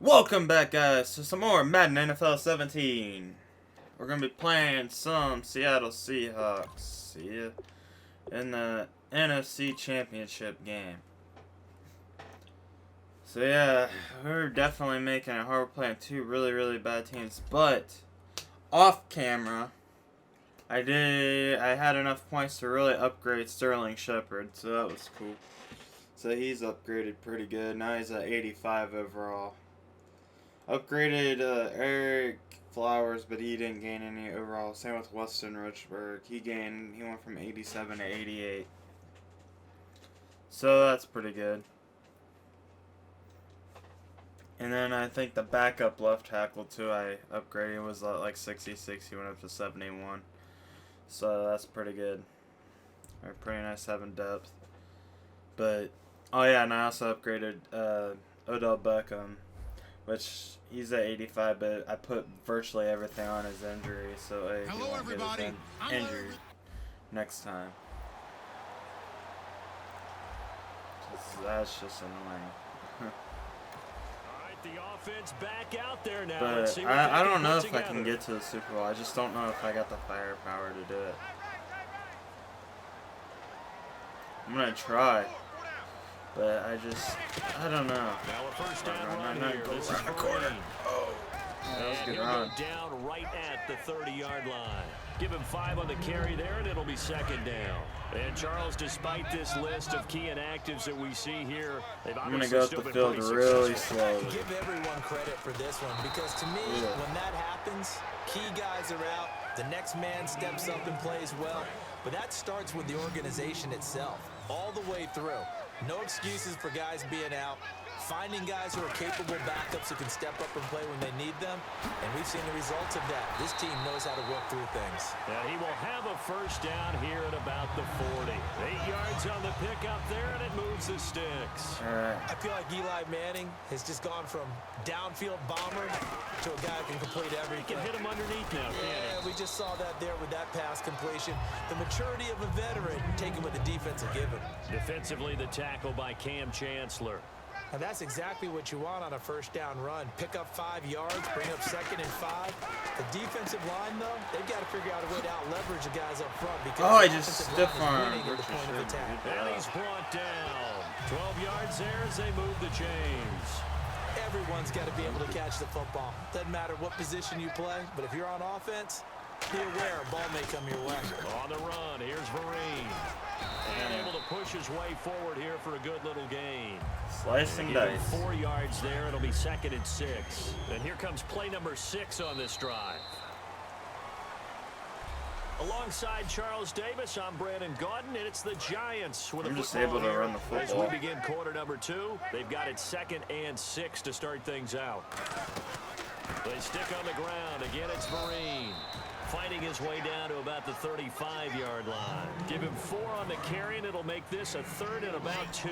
Welcome back, guys, to some more Madden NFL 17. We're going to be playing some Seattle Seahawks in the NFC Championship game. So yeah, we're definitely making it hard. We're playing two really bad teams, but off camera, I had enough points to really upgrade Sterling Shepard, so that was cool. So he's upgraded pretty good. Now he's at 85 overall. Upgraded Eric Flowers, but he didn't gain any overall. Same with Weston Richburg. He went from 87 to 88. So that's pretty good. And then I think the backup left tackle too, I upgraded. It was like 66. He went up to 71. So that's pretty good. Or pretty nice having depth. But, oh yeah, and I also upgraded Odell Beckham, which he's at 85, but I put virtually everything on his injury, so he won't get his injury next time. That's just annoying. The offense back out there now. But I don't know if I can get to the Super Bowl. I just don't know if I got the firepower to do it. I'm gonna try. But I don't know. Now a first down run here. This is the corner. Oh, that was a good run. Down right at the 30-yard line. Give him 5 on the carry there, and it'll be second down. And Charles, despite this list of key inactives that we see here, I'm going to go up the field really slowly. Give everyone credit for this one, because to me, when that happens, key guys are out, the next man steps up and plays well. But that starts with the organization itself, all the way through. No excuses for guys being out. Finding guys who are capable backups who can step up and play when they need them. And we've seen the results of that. This team knows how to work through things. Yeah, he will have a first down here at about the 40. 8 yards on the pickup there, and it moves the sticks. I feel like Eli Manning has just gone from downfield bomber to a guy who can complete everything. He can hit him underneath now, yeah, we just saw that there with that pass completion. The maturity of a veteran taken with the defensive given. Defensively, the tackle by Cam Chancellor. And that's exactly what you want on a first down run. Pick up 5 yards, bring up 2nd and 5. The defensive line, though, they've got to figure out a way to out-leverage the guys up front. Because I just stiff-armed. And he's brought down. 12 yards there as they move the chains. Everyone's got to be able to catch the football. Doesn't matter what position you play, but if you're on offense, be aware a ball may come your way. On the run, here's Vereen. And able to push his way forward here for a good little gain. Slicing dice. 4 yards there. It'll be 2nd and 6. And here comes play number 6 on this drive. Alongside Charles Davis, I'm Brandon Gaudin, and it's the Giants with I'm a just able to run the football. As we begin quarter number 2, they've got it 2nd and 6 to start things out. They stick on the ground. Again, it's Vereen. Fighting his way down to about the 35-yard line. Give him 4 on the carry, and it'll make this a 3rd and about 2.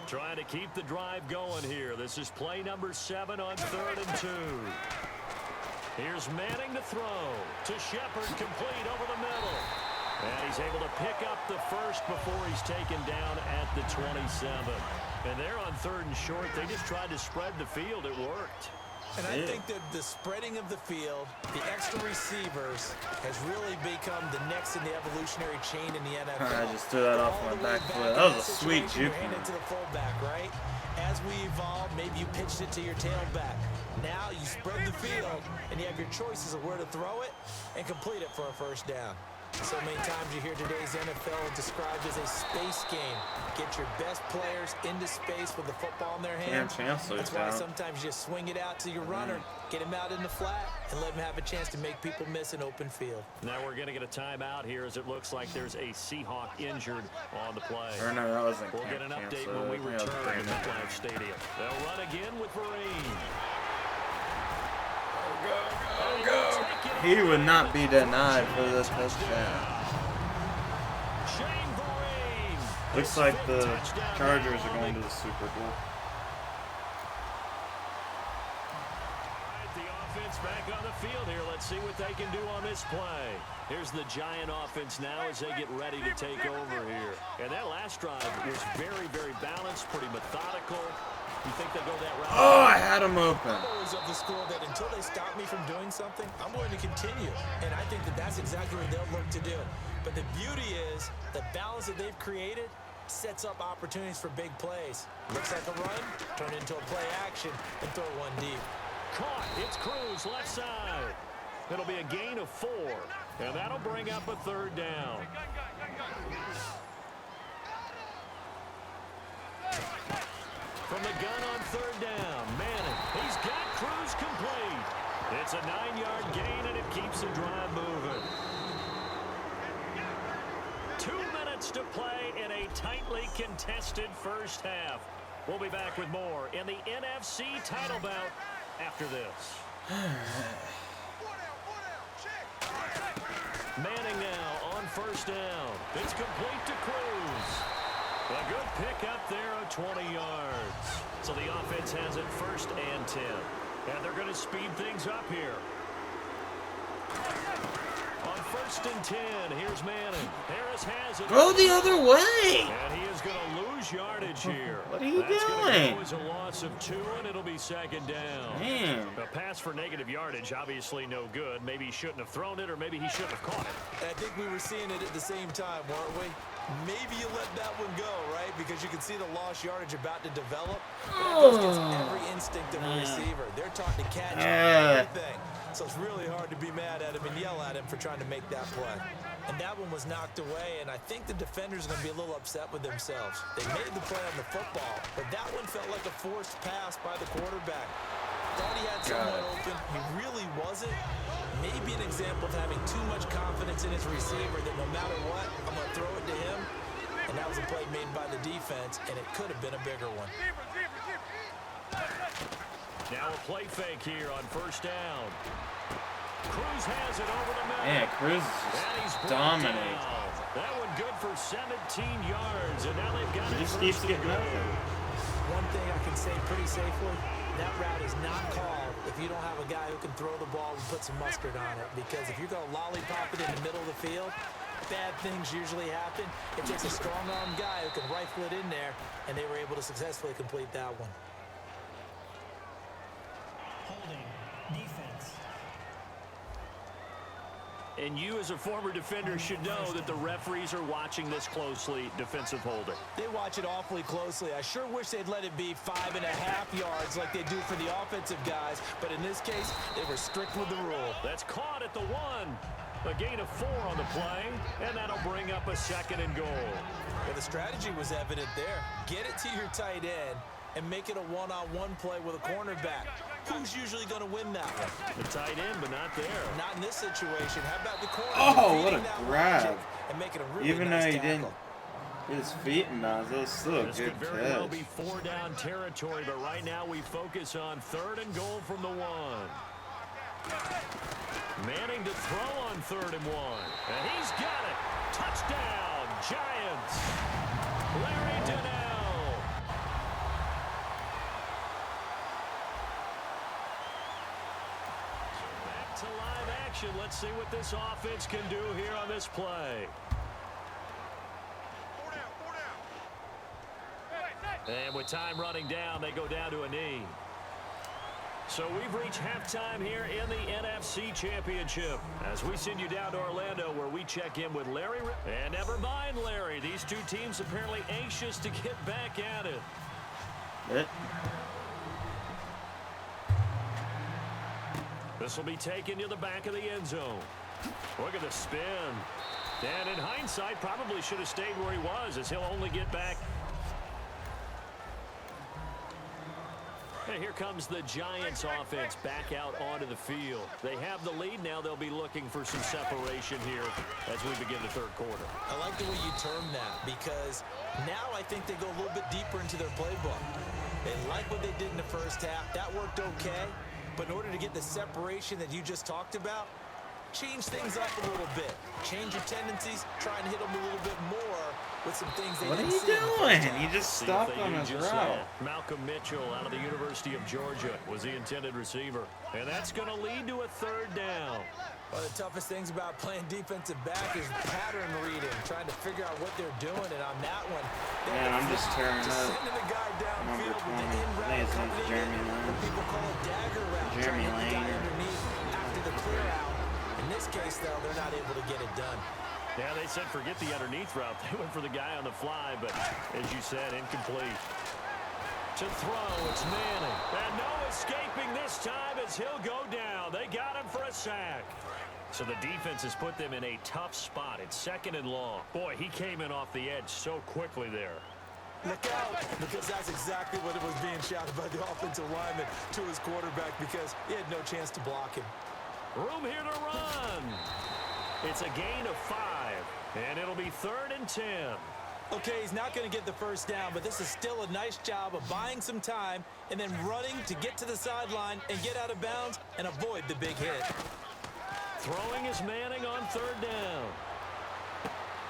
Trying to keep the drive going here. This is play number 7 on 3rd and 2. Here's Manning to throw. To Shepard, complete over the middle. And he's able to pick up the first before he's taken down at the 27. And they're on 3rd and short. They just tried to spread the field. It worked. And I think that the spreading of the field, the extra receivers, has really become the next in the evolutionary chain in the NFL. I just threw that off my back foot. That was a sweet juke. To the fullback, right? As we evolve, maybe you pitched it to your tailback. Now you spread the field, and you have your choices of where to throw it and complete it for a first down. So many times you hear today's NFL described as a space game. Get your best players into space with the football in their hands. That's why sometimes you just swing it out to your runner, get him out in the flat, and let him have a chance to make people miss an open field. Now we're going to get a timeout here as it looks like there's a Seahawk injured on the play. Or no, that wasn't. We'll get an update when we return to MetLife Stadium. They'll run again with Vereen. Go. He would not be denied for this touchdown. Looks like the Chargers are going to the Super Bowl. The offense back on the field here. Let's see what they can do on this play. Here's the Giant offense now as they get ready to take over here. And that last drive was very balanced, pretty methodical. You think they'll go that route? Oh, I had him open. I'm always of the school that until they stop me from doing something, I'm going to continue. And I think that that's exactly what they'll look to do. But the beauty is the balance that they've created sets up opportunities for big plays. Looks like a run, turn into a play action, and throw one deep. Caught. It's Cruz left side. It'll be a gain of 4. And that'll bring up a 3rd down. From the gun on 3rd down, Madden. He's got Cruz complete. It's a 9-yard gain, and it keeps the drive moving. 2 minutes to play in a tightly contested first half. We'll be back with more in the NFC title bout after this. Manning now on 1st down. It's complete to Cruz. A good pick up there of 20 yards. So the offense has it 1st and 10. And they're going to speed things up here. On 1st and 10, here's Manning. Harris has it. Go the other way. And he is going to lose yardage here. What are you That's doing? Going to go as a loss of 2, and it'll be 2nd down. Damn. A pass for negative yardage, obviously no good. Maybe he shouldn't have thrown it, or maybe he shouldn't have caught it. I think we were seeing it at the same time, weren't we? Maybe you let that one go, right? Because you can see the lost yardage about to develop. But that goes against every instinct of a receiver. They're taught to catch everything. So it's really hard to be mad at him and yell at him for trying to make that play. And that one was knocked away, and I think the defenders are going to be a little upset with themselves. They made the play on the football, but that one felt like a forced pass by the quarterback. Thought he had someone open. He really wasn't. Maybe an example of having too much confidence in his receiver that no matter what, I'm going to throw it to him. And that was a play made by the defense, and it could have been a bigger one. Now a play fake here on 1st down. Cruz has it over the middle. Yeah, Cruz is just dominating. That one good for 17 yards, and now they've got it. He just keeps getting up. One thing I can say pretty safely, that route is not called if you don't have a guy who can throw the ball and put some mustard on it. Because if you're going to lollipop it in the middle of the field, bad things usually happen. It takes a strong-arm guy who can rifle it in there, and they were able to successfully complete that one. Holding. Defense. And you, as a former defender, should know that the referees are watching this closely. Defensive holding. They watch it awfully closely. I sure wish they'd let it be 5.5 yards like they do for the offensive guys. But in this case, they were strict with the rule. That's caught at the 1. A gain of 4 on the play, and that'll bring up a 2nd and goal. Well, the strategy was evident there. Get it to your tight end and make it a one-on-one play with a cornerback. Who's usually going to win that one? The tight end, but not there. Not in this situation. How about the corner? Oh, what a Defeating that grab. logic and making a really Even nice though he tackle. didn't get his feet in bounds, that was still a This good could very well catch. be 4-down territory, but right now we focus on 3rd and goal from the 1. Manning to throw on 3rd and 1. And he's got it. Touchdown, Giants. Larry Donnell. Back to live action. Let's see what this offense can do here on this play. And with time running down, they go down to a knee. So we've reached halftime here in the NFC Championship as we send you down to Orlando where we check in with Larry. And never mind, Larry. These two teams apparently anxious to get back at it. This will be taken to the back of the end zone. Look at the spin. And in hindsight, probably should have stayed where he was as he'll only get back. And here comes the Giants offense back out onto the field. They have the lead now. They'll be looking for some separation here as we begin the 3rd quarter. I like the way you term that because now I think they go a little bit deeper into their playbook. They like what they did in the first half. That worked okay. But in order to get the separation that you just talked about, change things up a little bit. Change your tendencies, try and hit them a little bit more, with some things they What are didn't you see in the first doing? half. He just See if stopped they on do his just route. that. Malcolm Mitchell out of the University of Georgia was the intended receiver. And that's going to lead to a third down. One of the toughest things about playing defensive back is pattern reading, trying to figure out what they're doing. And on that one, Man, I'm just tearing up. sending the guy Number downfield 20. with the I in think route his name's accompanying Jeremy it. Lane. What people call a dagger route, Jeremy trying to get the guy Lane. underneath after the clear out. In this case, though, they're not able to get it done. Yeah, they said forget the underneath route. They went for the guy on the fly, but as you said, incomplete. To throw, it's Manning. And no escaping this time as he'll go down. They got him for a sack. So the defense has put them in a tough spot. It's 2nd and long. Boy, he came in off the edge so quickly there. Look out, because that's exactly what it was being shouted by the offensive lineman to his quarterback because he had no chance to block him. Room here to run. It's a gain of 5, and it'll be 3rd and 10. Okay, he's not going to get the first down, but this is still a nice job of buying some time and then running to get to the sideline and get out of bounds and avoid the big hit. Throwing is Manning on 3rd down.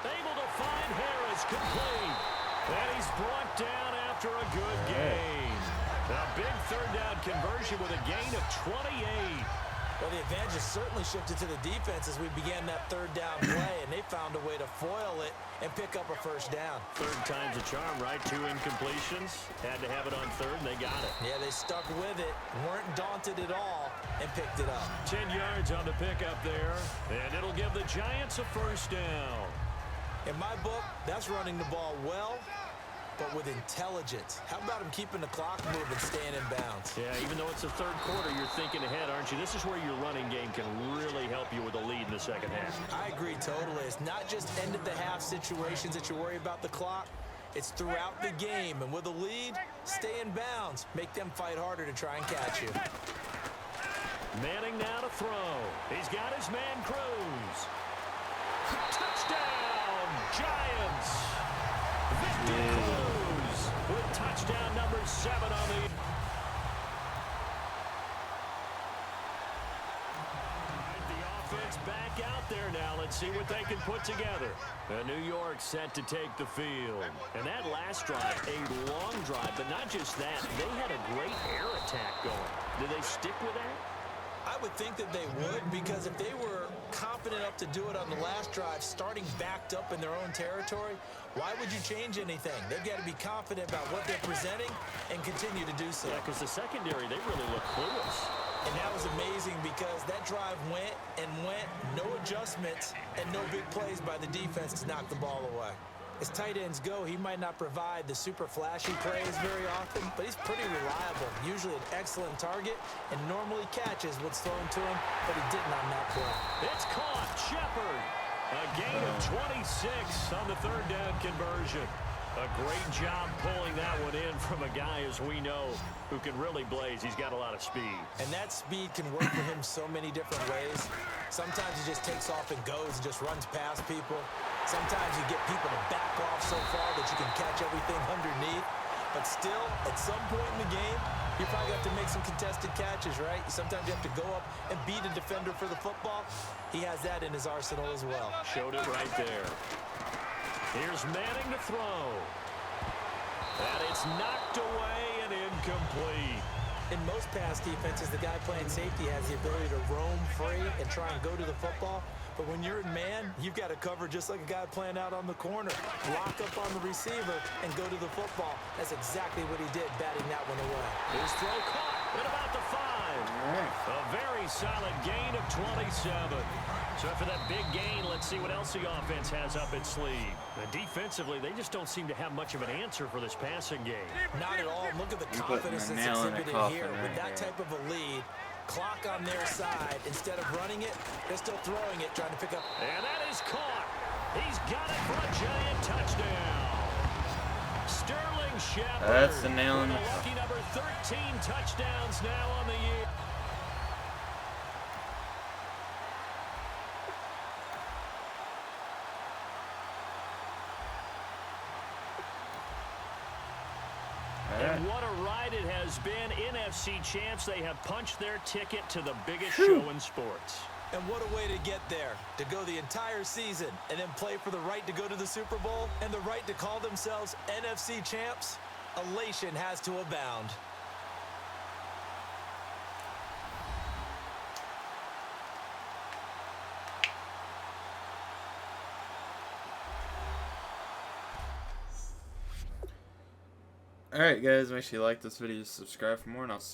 Able to find Harris, complete. And he's brought down after a good gain. A big 3rd down conversion with a gain of 28. Well, the advantage has certainly shifted to the defense as we began that 3rd down play, and they found a way to foil it and pick up a first down. 3rd time's a charm, right? 2 incompletions. Had to have it on 3rd, and they got it. Yeah, they stuck with it, weren't daunted at all, and picked it up. 10 yards on the pickup there, and it'll give the Giants a first down. In my book, that's running the ball well, but with intelligence. How about him keeping the clock moving, staying in bounds? Yeah, even though it's the 3rd quarter, you're thinking ahead, aren't you? This is where your running game can really help you with a lead in the 2nd half. I agree totally. It's not just end-of-the-half situations that you worry about the clock. It's throughout the game. And with a lead, stay in bounds. Make them fight harder to try and catch you. Manning now to throw. He's got his man Cruz. Touchdown, Giants. Victor Cruz with touchdown number 7 on the... The offense back out there now. Let's see what they can put together. New York set to take the field. And that last drive, a long drive, but not just that. They had a great air attack going. Did they stick with that? I would think that they would, because if they were confident enough to do it on the last drive, starting backed up in their own territory, why would you change anything? They've got to be confident about what they're presenting and continue to do so. Yeah, because the secondary, they really look clueless. And that was amazing because that drive went and went, no adjustments, and no big plays by the defense to knock the ball away. As tight ends go, he might not provide the super flashy plays very often, but he's pretty reliable, usually an excellent target, and normally catches what's thrown to him, but he didn't on that play. It's caught. Shepard. A gain of 26 on the 3rd down conversion. A great job pulling that one in from a guy, as we know, who can really blaze. He's got a lot of speed. And that speed can work for him so many different ways. Sometimes he just takes off and goes and just runs past people. Sometimes you get people to back off so far that you can catch everything underneath. But still, at some point in the game, you probably have to make some contested catches, right? Sometimes you have to go up and beat a defender for the football. He has that in his arsenal as well. Showed it right there. Here's Manning to throw. And it's knocked away and incomplete. In most pass defenses, the guy playing safety has the ability to roam free and try and go to the football. But when you're in man, you've got to cover just like a guy playing out on the corner. Lock up on the receiver and go to the football. That's exactly what he did, batting that one away. His throw caught at about the 5. A very solid gain of 27. So after that big gain, let's see what else the offense has up its sleeve. Defensively, they just don't seem to have much of an answer for this passing game. Not at all. Look at the You're confidence putting the that's nail in the exhibited coffin here. With right that here. type of a lead, clock on their side. Instead of running it, they're still throwing it, trying to pick up. And that is caught. He's got it for a giant touchdown. Sterling Shepard. That's the nail in with the a lucky number 13 touchdowns now on the year. And what a ride it has been. NFC champs, they have punched their ticket to the biggest show in sports. And what a way to get there, to go the entire season and then play for the right to go to the Super Bowl and the right to call themselves NFC champs. Elation has to abound. Alright guys, make sure you like this video, subscribe for more, and I'll see you.